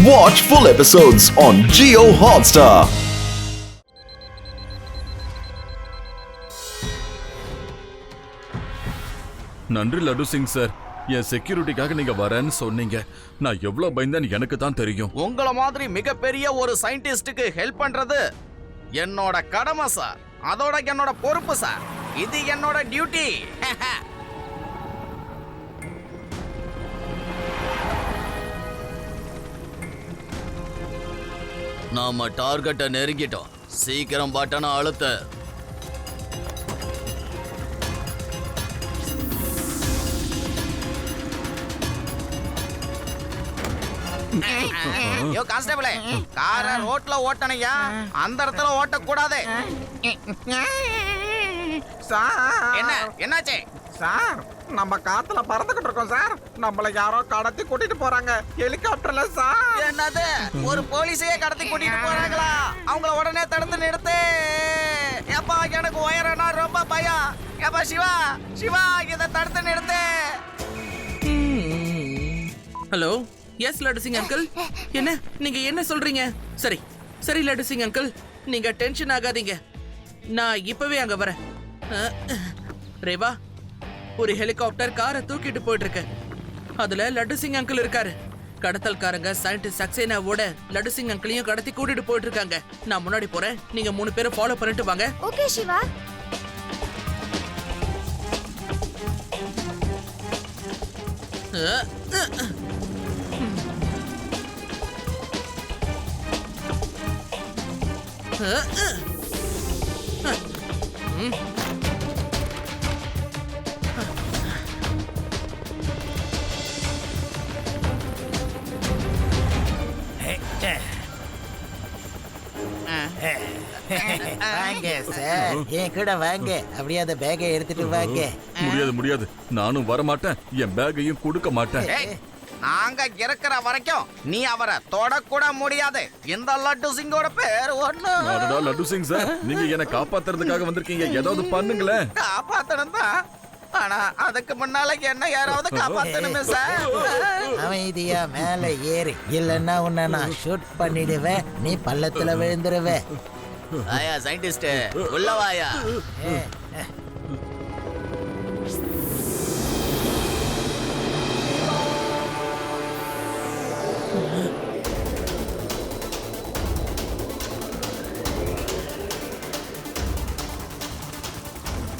Watch full episodes on Jio Hotstar. நன்றி laddu Singh sir. என் செக்யூரிட்டிக்காக நீங்க வரேன்னு சொன்னீங்க. நான் எவ்வளவு பயந்தேன்னு எனக்கு தான் தெரியும். உங்கள மாதிரி மிகப்பெரிய ஒரு சயின்டிஸ்டுக்கு ஹெல்ப் பண்றது என்னோட கடமை சார். அதோட என்னோட பொறுப்பு சார். இது என்னோட டியூட்டி. நாம டார்கெட்டை நெருங்கிட்டோம். சீக்கிரம் பட்டனை அழுத்த. யோ கான்ஸ்டபிளே, கார ரோட்ல ஓட்டணையா, அந்த இடத்துல ஓட்டக்கூடாது. என்ன என்னாச்சு சார்? நம்ம காத்துல பறந்துகிட்டு இருக்கோம் சார். நம்மள யாரோ கடத்தி கூட்டிட்டு போறாங்க ஹெலிகாப்டர்ல சார். என்னது, ஒரு போலீஸையே கடத்தி கூட்டிட்டு போறாங்களா? அவங்கள உடனே தடுத்து நிறுத்து. ஏப்பா எனக்கு உயரனா ரொம்ப பயம். ஏப்பா சிவா, சிவா இதை தடுத்து நிறுத்து. Hello, yes Laddu Singh uncle. என்ன நீங்க என்ன சொல்றீங்க? சரி சரி லட்டு சிங் அங்கிள், நீங்க டென்ஷன் ஆகாதீங்க. நான் இப்பவே அங்க வரேன். ரேவா, ஒரு ஹெலிகாப்டர் காரை தூக்கிட்டு போயிட்டு இருக்கு. அதுல லட்டு சிங் அங்கிள் இருக்காரு. கடத்தல்காரங்க சயின்டிஸ்ட் சக்சேனாவோட லட்டு சிங் அங்கிளையும் கடத்தி கூட்டிட்டு போயிட்டு இருக்காங்க. நான் முன்னாடி போறேன், நீங்க 3 பேரும் ஃபாலோ பண்ணிட்டு வாங்க. ஓகே சிவா. வாங்க சார், என் கூட வாங்க. அப்படியே அந்த பேக்கை எடுத்துட்டு வாங்க. முடியாது முடியாது, நானும் வர மாட்டேன். என் பேக்கையும் கொடுக்க மாட்டேன். நாங்க இருக்கிற வரைக்கும் நீ அவரை தொடக்கூட முடியாது. இந்த லட்டு சிங்கோட பேர் ஒண்ணு. அடடா லட்டு சிங் சார், நீங்க என்ன காப்பாத்துறதுக்காக வந்திருக்கீங்க. ஏதாவது பண்ணுங்களேன். காப்பாத்தணும் தான், ஆனா அதுக்கு முன்னால என்ன யாராவது காப்பாத்தணுமே சார். அமைதியா மேல ஏறி, இல்லன்னா உன்னை நான் ஷூட் பண்ணிடுவேன். நீ பள்ளத்துல விழுந்துருவே. ஆயா சயின்டிஸ்ட், உள்ள வாயா.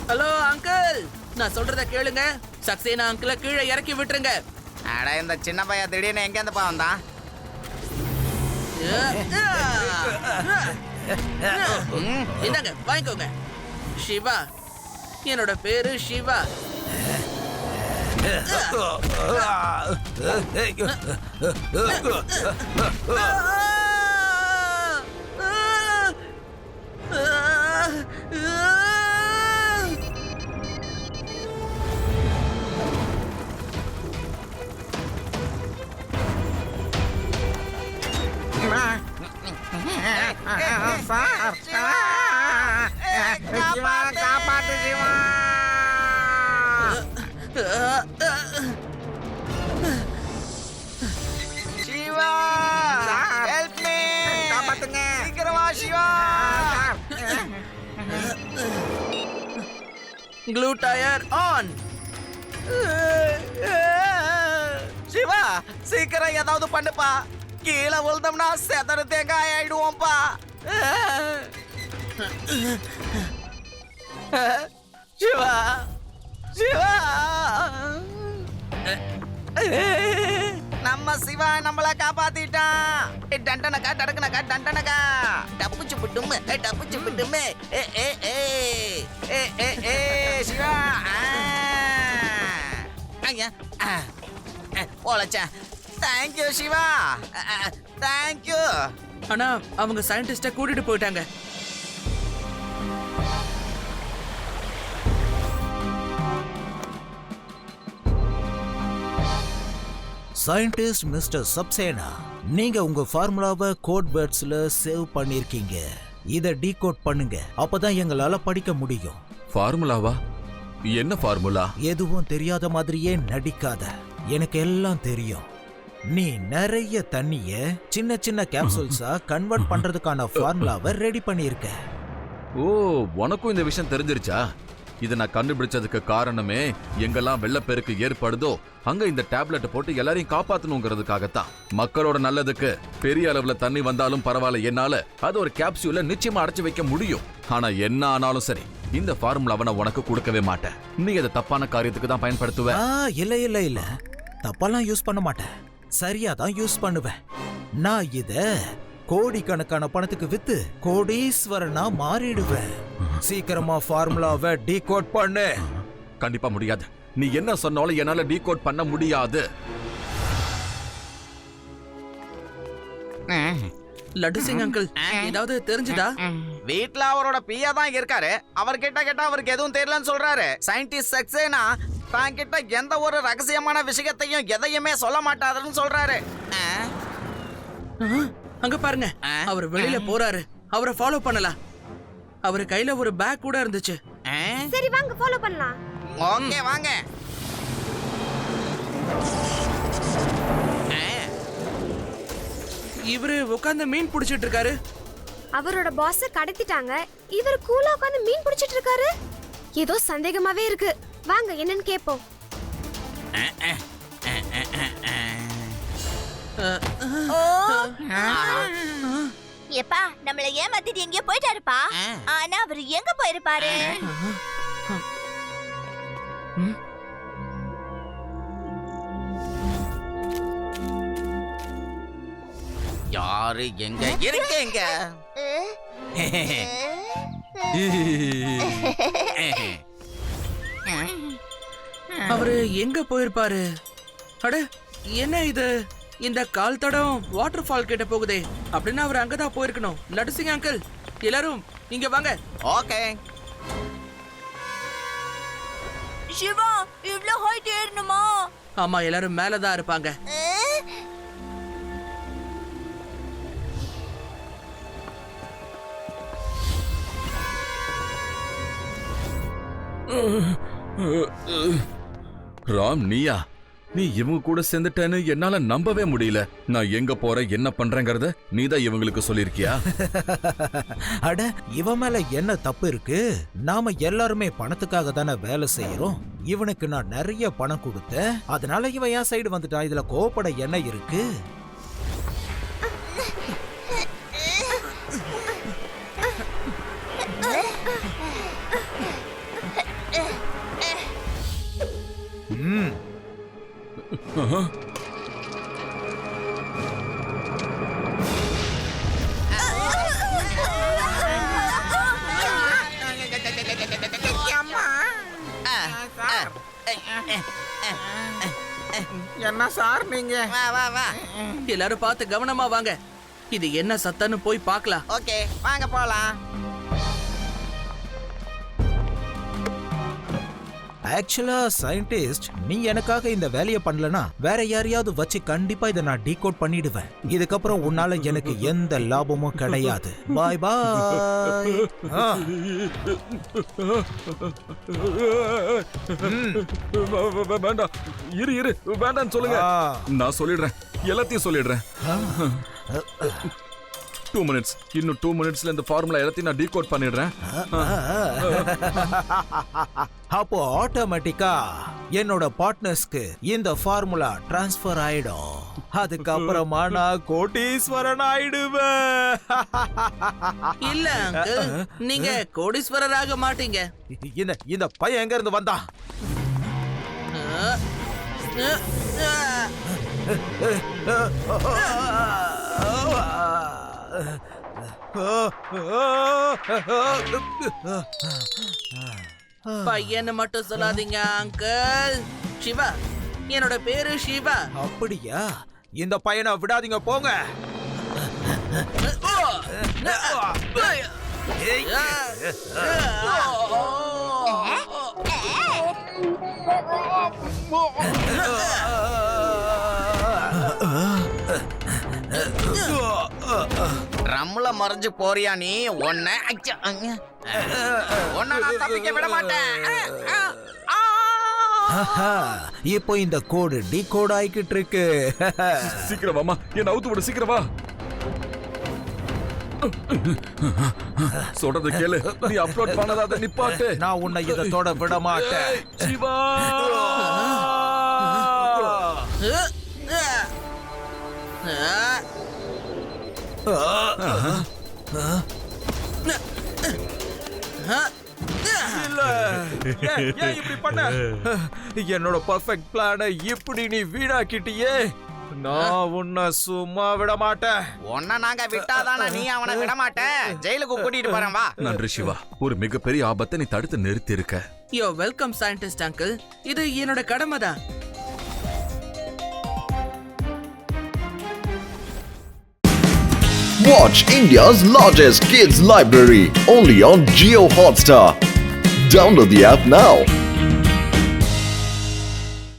ஹலோ அங்கிள், நான் சொல்றத கேளுங்க. சக்சேனா அங்கிளை கீழே இறக்கி விட்டுருங்க. அட இந்த சின்ன பையன் திடீர்னு எங்க இருந்து வந்தான்? இந்தாங்க வாங்கிக்கோங்க. சிவா, என்னோட பேரு சிவா. சார், சிவா காப்பாத்து சிவா. சிவா, ஹெல்ப் மீ, காப்பாத்துங்க. சீக்கிரமா சிவா. க்ளூ டயர் ஆன். சிவா சீக்கிரம் ஏதாவது பண்ணுப்பா. கீழே விழுந்தோம்னா செதறு தேங்காய் ஆயிடுவோம்ப்பா. சிவா, சிவா, நம்ம சிவா நம்மள காப்பாத்திட்டான். டண்டனக்கா டடக்கனக்கா டண்டனக்கா டப்புச்சு விட்டுமே டப்புச்சு விட்டுமே. ஏ ஏ ஏ ஏ ஏ ஏ சிவா. ஐயா போலச்சா. Thank you Siva, thank you. ஆனா அவங்க சயின்டிஸ்ட கூட்டிட்டு போயிட்டாங்க. சயின்டிஸ்ட் மிஸ்டர் சப்சேனா, நீங்க உங்க ஃபார்முலாவை கோட் வேர்ட்ஸ்ல சேவ் பண்ணிருக்கீங்க. இத டீகோட் பண்ணுங்க, அப்பதான் எங்களால படிக்க முடியும். ஃபார்முலாவா? என்ன ஃபார்முலா? எதுவும் தெரியாத மாதிரியே நடிக்காத. எனக்கு எல்லாம் தெரியும். நீ நிறைய தண்ணிய சின்ன சின்ன கேப்சூல்ஸா கன்வெர்ட் பண்றதுக்கான ஃபார்முலாவை ரெடி பண்ணியிருக்க. ஓ, உனக்கும் இந்த விஷயம் தெரிஞ்சிருச்சா? இதை நான் கண்டுபிடிச்சதுக்கு காரணமே எங்கெல்லாம் வெள்ளப்பெருக்கு ஏற்படுதோ அங்க இந்த டேப்லெட் போட்டு எல்லாரையும் காப்பாத்தணுங்கிறதுக்காகத்தான். மக்களோட நல்லதுக்கு பெரிய அளவுல தண்ணி வந்தாலும் பரவாயில்ல, என்னால அது ஒரு கேப்சூல நிச்சயமா அடைச்சு வைக்க முடியும். ஆனா என்ன ஆனாலும் சரி, இந்த ஃபார்முலாவை நான் உனக்கு கொடுக்கவே மாட்டேன். நீ அதை தப்பான காரியத்துக்கு தான் பயன்படுத்துவ. இல்ல இல்ல இல்ல, தப்பாலாம் யூஸ் பண்ண மாட்டேன், சரியா தான் யூஸ் பண்ணுவேன். நான் இத கோடிக்கணக்கான பணத்துக்கு வித்து கோடீஸ்வரனா மாறிடுவேன். சீக்கிரமா ஃபார்முலாவை டீகோட் பண்ணு. கண்டிப்பா முடியாது. நீ என்ன சொன்னாலும் என்னால டீகோட் பண்ண முடியாது. லட்டு சிங் அங்கிள், ஏதாவது தெரிஞ்சுதா? வீட்ல அவரோட பியா தான் இருக்காரு. அவர்கிட்ட கேட்டா அவருக்கு எதுவும் தெரியலன்னு சொல்றாரு. சயின்டிஸ்ட் சக்சேனா தான் கிட்ட எந்த ஒரு ரகசியமான விஷயத்தையும் எதையுமே சொல்ல மாட்டாருன்னு சொல்றாரு. அங்க பாருங்க, அவர் வெளியில போறாரு. அவரை ஃபாலோ பண்ணலாம். அவர் கையில ஒரு பேக் கூட இருந்துச்சு. சரி வாங்க ஃபாலோ பண்ணலாம். ஓகே வாங்க. இவரு உட்கார்ந்து மீன் பிடிச்சிட்டு இருக்காரு. அவரோட பாஸ் கடத்திட்டாங்க, இவர் கூலா உட்கார்ந்து மீன் பிடிச்சிட்டு இருக்காரு. ஏதோ சந்தேகமாவே இருக்கு. வாங்க என்னன்னு கேப்போம். எப்பா நம்மள ஏமாத்திட்டு எங்கேயோ போயிட்டாருப்பா. ஆனா அவர் எங்க போயிருப்பாரு? யாரு எங்க இருக்கீங்க? அவரு எங்க போயிருப்பாரு? அட என்ன இது, இந்த கால் தடம் வாட்டர் ஃபால் கிட்ட போகுதே. அப்படின்னா அவர் அங்கதான் போயிருக்கணும். லட்டு சிங் அங்கிள், எல்லாரும் இங்க வாங்க. ஓகே. சிவா, இவ்ளோ ஹைட் ஏறணுமா? ஆமா, எல்லாரும் மேலதான் இருப்பாங்க. ராம், நீயா? நீ இவங்க கூட சேர்ந்துட்டேன்னு என்னால நம்பவே முடியல. நான் எங்க போறேன், என்ன பண்றேங்கறத நீதான் இவங்களுக்கு சொல்லிருக்கியா? அட, இவன் மேல என்ன தப்பு இருக்கு? நாம எல்லாருமே பணத்துக்காக தானே வேலை செய்யறோம். இவனுக்கு நான் நிறைய பணம் கொடுத்தேன், அதனால இவன் என் சைடு வந்துட்டான். இதுல கோபப்பட என்ன இருக்கு? என்ன சார் நீங்க? வா வா வா. எல்லாரும் பார்த்து கவனமா வாங்க. இது என்ன சத்தன்னு போய் பார்க்கலாம். ஓகே வாங்க போலாம். ஆக்சுவலா சயின்டிஸ்ட், நீ எனக்காக இந்த வேலையை பண்ணலனா வேற யாரையாவது வச்சு கண்டிப்பா இதை நான் டீகோட் பண்ணிடுவேன். இதுக்கப்புறம் உன்னால எனக்கு எந்த லாபமும் கிடையாது. பாய் பாய். வேண்டாம், இரு வேண்டான்னு சொல்லுங்க. நான் சொல்லிடுறேன், எல்லாத்தையும் சொல்லிடுறேன். 2 minutes. இன்னும் 2 minutesல இந்த ஃபார்முலா எல்லாத்தையும் நான் டீகோட் பண்ணிடுறேன். அப்போ ஆட்டோமேட்டிக்கா என்னோட பார்ட்னர்ஸ்க்கு இந்த ஃபார்முலா டிரான்ஸ்ஃபர் ஆயிடும். அதுக்கப்புறமா நான் கோடீஸ்வரன் ஆயிடுவேன். இல்ல அங்கிள், நீங்க கோடீஸ்வரராக மாட்டீங்க. இந்த பையன் எங்க இருந்து வந்தான்? பையன்னு மட்டும் சொல்லாதீங்க அங்கிள். சிவா, என்னோட பேரு சிவா. அப்படியா? இந்த பையனை விடாதீங்க, போங்க. ரம்ல மறைஞ்சு போறியா நீ? ஒன்ன நான் தப்பிக்க விட மாட்டேன். ஆஹா, இப்போ இந்த கோடு டீகோட் ஆயிக்கிட்டு இருக்கு. சீக்கிரம் வாமா, என்ன அவுத்து விடு, சீக்கிரம் வா. சொல்றது கேளு, நீ அப்லோட் பண்ணாத நிப்பாட்டு. நான் உன்னை இதை தொட விட மாட்டேன். சிவா இல்ல, ஏன் இப்படி பண்ண? என்னோட பர்ஃபெக்ட் பிளானை இப்படி நீ வீணாக்கிட்டியே. நான் உன்னை சும்மா விட மாட்டேன். உன்ன நாங்க விட்டாதானா நீ அவனை விட மாட்ட. ஜெயிலுக்கு கூட்டிட்டு போறேன் வா. நன்றி சிவா, ஒரு மிகப்பெரிய ஆபத்தை நீ தடுத்து நிறுத்தி இருக்க. யோ வெல்கம் சயின்டிஸ்ட் அங்கிள், இது என்னோட கடமை தான். Watch India's largest kids library only on Jio Hotstar. Download the app now.